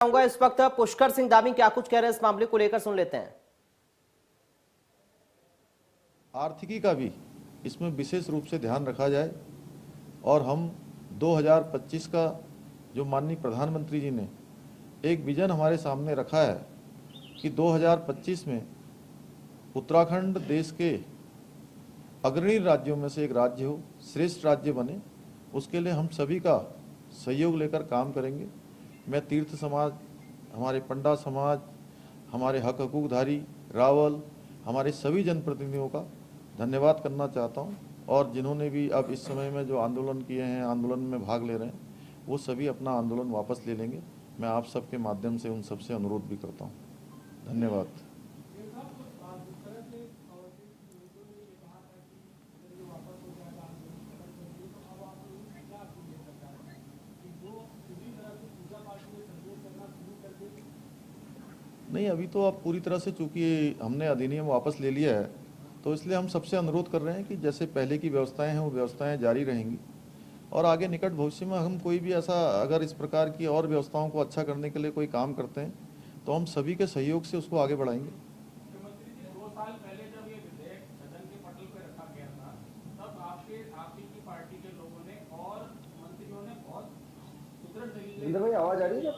आऊंगा इस वक्त पुष्कर सिंह धामी क्या कुछ कह रहे हैं इस मामले को लेकर, सुन लेते हैं। आर्थिकी का भी इसमें विशेष रूप से ध्यान रखा जाए और हम 2025 का जो माननीय प्रधानमंत्री जी ने एक विजन हमारे सामने रखा है कि 2025 में उत्तराखंड देश के अग्रणी राज्यों में से एक राज्य हो, श्रेष्ठ राज्य बने, उसके लिए हम सभी का सहयोग लेकर काम करेंगे। मैं तीर्थ समाज, हमारे पंडा समाज, हमारे हक हकूकधारी रावल, हमारे सभी जनप्रतिनिधियों का धन्यवाद करना चाहता हूं और जिन्होंने भी अब इस समय में जो आंदोलन किए हैं, आंदोलन में भाग ले रहे हैं, वो सभी अपना आंदोलन वापस ले लेंगे। मैं आप सबके माध्यम से उन सबसे अनुरोध भी करता हूं। धन्यवाद। नहीं, अभी तो आप पूरी तरह से, चूंकि हमने अधिनियम वापस ले लिया है, तो इसलिए हम सबसे अनुरोध कर रहे हैं कि जैसे पहले की व्यवस्थाएं हैं वो व्यवस्थाएं जारी रहेंगी और आगे निकट भविष्य में हम कोई भी ऐसा अगर इस प्रकार की और व्यवस्थाओं को अच्छा करने के लिए कोई काम करते हैं तो हम सभी के सहयोग से उसको आगे बढ़ाएंगे। मुख्यमंत्री जी, 2 साल पहले जब ये विधेयक सदन के पटल पर रखा गया था, तब आपकी पार्टी के लोगों ने और मंत्रियों ने बहुत सुदृढ़ दलील भाई आवाज आ रही है?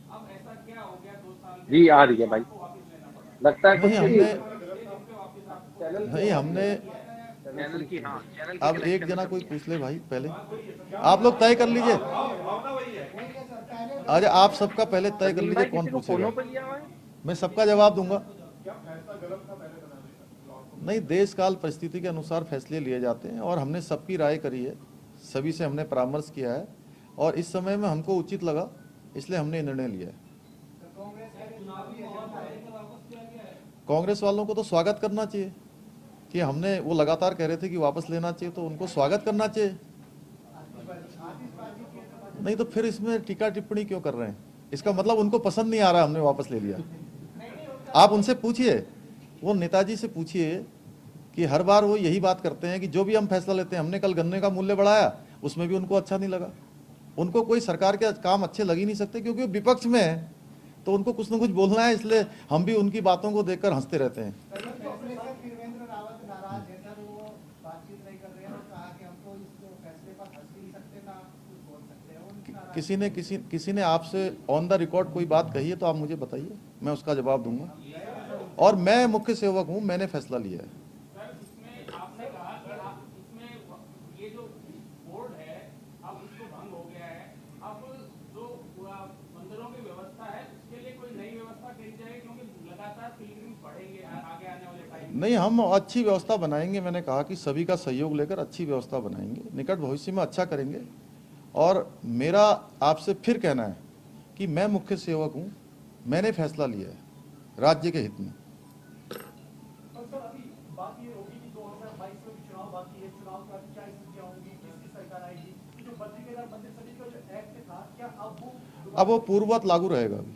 अब ऐसा क्या हो गया 2 साल में? जी आ रही है भाई, वापस लेना पड़ा? लगता है कुछ नहीं, हमने चैनल की, हाँ चैनल अब एक जना कोई पूछ ले भाई, पहले आप लोग तय कर लीजिए। आज आप सबका पहले तय कर लीजिए कौन पूछेगा, मैं सबका जवाब दूंगा। नहीं, देश काल परिस्थिति के अनुसार फैसले लिए जाते हैं और हमने सबकी राय करी है, सभी से हमने परामर्श किया है और इस समय में हमको उचित लगा, इसलिए हमने निर्णय लिया है। कांग्रेस वालों को तो स्वागत करना चाहिए कि हमने, वो लगातार कह रहे थे कि वापस लेना चाहिए, तो उनको स्वागत करना चाहिए। नहीं तो फिर इसमें टीका टिप्पणी क्यों कर रहे हैं? इसका मतलब उनको पसंद नहीं आ रहा हमने वापस ले लिया। आप उनसे पूछिए, वो नेताजी से पूछिए कि हर बार वो यही बात करते हैं कि जो भी हम फैसला लेते हैं, हमने कल गन्ने का मूल्य बढ़ाया, उसमें भी उनको अच्छा नहीं लगा। उनको कोई सरकार के काम अच्छे लग ही नहीं सकते क्योंकि वो विपक्ष में है, तो उनको कुछ ना कुछ बोलना है, इसलिए हम भी उनकी बातों को देखकर हंसते रहते हैं। किसी ने आपसे ऑन द रिकॉर्ड कोई बात कही है तो आप मुझे बताइए, मैं उसका जवाब दूंगा। और मैं मुख्य सेवक हूं, मैंने फैसला लिया है। सर, इसमें आपने कहा कि आप इसमें ये जो बोर्ड है अब उसको भंग हो गया है, अब जो मंदिरों की व्यवस्था है उसके लिए कोई नई व्यवस्था करी जाए, क्योंकि लगातार पिलग्रिम्स बढ़ेंगे आगे आने वाले टाइम। नहीं, हम अच्छी व्यवस्था बनाएंगे। मैंने कहा कि सभी का सहयोग लेकर अच्छी व्यवस्था बनाएंगे, निकट भविष्य में अच्छा करेंगे। और मेरा आपसे फिर कहना है कि मैं मुख्य सेवक हूं, मैंने फैसला लिया है राज्य के हित में। अभी बात ये होगी कि 2022 में भी चुनाव बाकी है, चुनाव का क्या स्थितियां होंगी, किसकी सरकार आएगी, जो बद्री केदार मंदिर समिति का जो एक्ट था, क्या अब वो पूर्ववत लागू रहेगा अभी।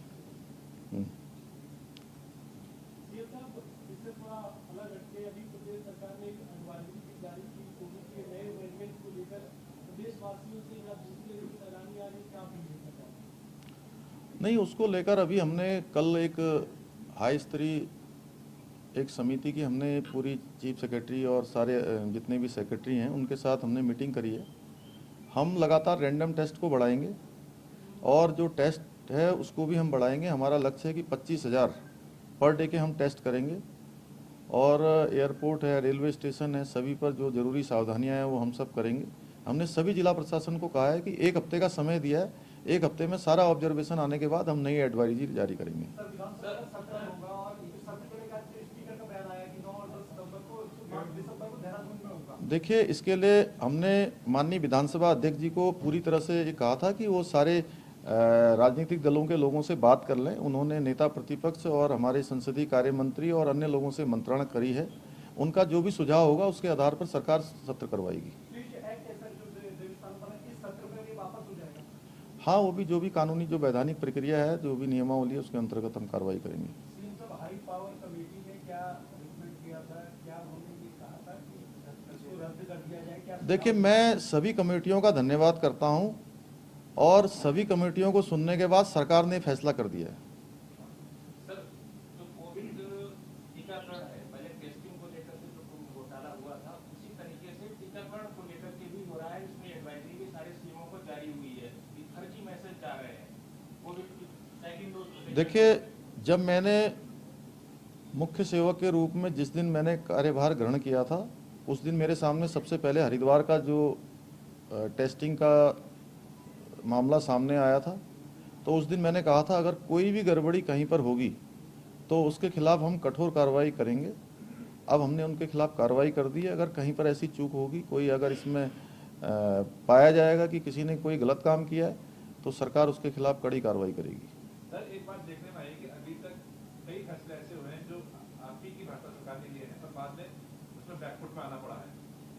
इससे थोड़ा अलग हटके अभी प्रदेश सरकार ने एक एडवाइजरी जारी की कोविड के नए वेरिएंट को लेकर प्रदेशवासियों से या दूसरे सैलानी आ रहे, क्या अपील करना चाहते? नहीं, उसको लेकर अभी हमने कल एक हाई स्तरीय एक समिति की, हमने पूरी चीफ सेक्रेटरी और सारे जितने भी सेक्रेटरी हैं उनके साथ हमने मीटिंग करी है। हम लगातार रैंडम टेस्ट को बढ़ाएंगे और जो टेस्ट है उसको भी हम बढ़ाएंगे। हमारा लक्ष्य है कि 25,000 पर डे के हम टेस्ट करेंगे और एयरपोर्ट है, रेलवे स्टेशन है, सभी पर जो ज़रूरी सावधानियां हैं वो हम सब करेंगे। हमने सभी जिला प्रशासन को कहा है कि 1 हफ्ते का समय दिया है, 1 हफ्ते में सारा ऑब्जर्वेशन आने के बाद हम नई एडवाइजरी जारी करेंगे। देखिए, इसके लिए हमने माननीय विधानसभा अध्यक्ष जी को पूरी तरह से ये कहा था कि वो सारे राजनीतिक दलों के लोगों से बात कर लें। उन्होंने नेता प्रतिपक्ष और हमारे संसदीय कार्य मंत्री और अन्य लोगों से मंत्रणा करी है। उनका जो भी सुझाव होगा उसके आधार पर सरकार सत्र करवाएगी। हाँ, वो भी जो भी कानूनी जो वैधानिक प्रक्रिया है, जो भी नियमावली है, उसके अंतर्गत हम कार्रवाई करेंगे। देखिए, मैं सभी कमेटियों का धन्यवाद करता हूं और सभी कमेटियों को सुनने के बाद सरकार ने फैसला कर दिया है। सर, जो कोविड टीकाकरण है, पहले टेस्टिंग को लेकर के जो घोटाला हुआ था, उसी तरीके से टीकाकरण को लेकर के भी हो रहा है। इसमें एडवाइजरी भी सारे सीएमओ को जारी हुई है, फर्जी मैसेज जा रहे हैं कोविड की सेकंड डोज। देखिए, जब मैंने मुख्य सेवक के रूप में जिस दिन मैंने कार्यभार ग्रहण किया था, उस दिन मेरे सामने सबसे पहले हरिद्वार का जो टेस्टिंग का मामला सामने आया था। तो उस दिन मैंने कहा था अगर कोई भी गड़बड़ी कहीं पर होगी तो उसके खिलाफ हम कठोर कार्रवाई करेंगे। अब हमने उनके खिलाफ कार्रवाई कर दी है। अगर कहीं पर ऐसी चूक होगी, कोई अगर इसमें पाया जाएगा कि किसी ने कोई गलत काम किया है, तो सरकार उसके खिलाफ कड़ी कार्रवाई करेगी। सर, एक बात देखने में आई कि अभी तक कई फैसले ऐसे हुए हैं जो आपकी की भाजपा सरकार ने लिए हैं, पर बाद में उसमें बैकफुट में आना पड़ा है।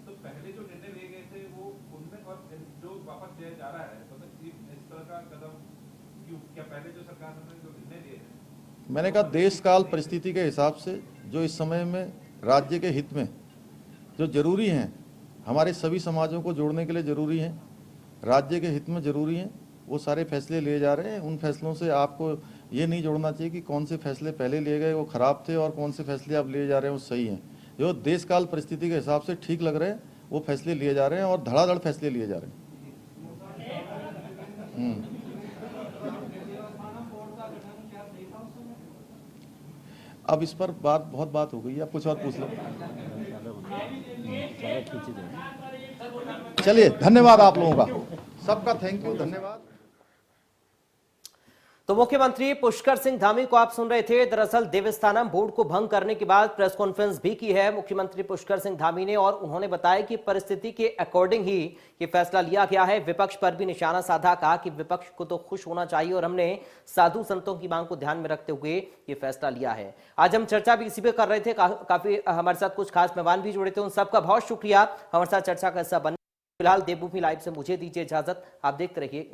तो पहले जो निर्णय लिए गए थे वो उनमें, और जो वापस लिया जा रहा है, मतलब इस तरह का कदम क्यों? क्या पहले जो सरकार ने जो निर्णय लिए हैं? मैंने कहा देश काल परिस्थिति के हिसाब से जो इस समय में राज्य के हित में जो जरूरी हैं, हमारे सभी समाजों को जोड़ने के लिए जरूरी हैं, राज्य के हित में जरूरी हैं, वो सारे फैसले लिए जा रहे हैं। उन फैसलों से आपको ये नहीं जोड़ना चाहिए कि कौन से फैसले पहले लिए गए वो खराब थे और कौन से फैसले आप लिए जा रहे हैं वो सही हैं। जो देश काल परिस्थिति के हिसाब से ठीक लग रहे हैं वो फैसले लिए जा रहे हैं और धड़ाधड़ फैसले लिए जा रहे हैं। अब इस पर बहुत बात हो गई, आप कुछ और पूछ लो। चलिए, धन्यवाद आप लोगों का, सबका थैंक यू, धन्यवाद। तो मुख्यमंत्री पुष्कर सिंह धामी को आप सुन रहे थे। दरअसल देवस्थानम बोर्ड को भंग करने के बाद प्रेस कॉन्फ्रेंस भी की है मुख्यमंत्री पुष्कर सिंह धामी ने, और उन्होंने बताया कि परिस्थिति के अकॉर्डिंग ही ये फैसला लिया गया है। विपक्ष पर भी निशाना साधा, कहा कि विपक्ष को तो खुश होना चाहिए और हमने साधु संतों की मांग को ध्यान में रखते हुए ये फैसला लिया है। आज हम चर्चा भी इसी पे कर रहे थे, काफी हमारे साथ कुछ खास मेहमान भी जुड़े थे, उन सबका बहुत शुक्रिया हमारे साथ चर्चा का हिस्सा बनने। फिलहाल देवभूमि लाइव से मुझे दीजिए इजाजत, आप देखते रहिए।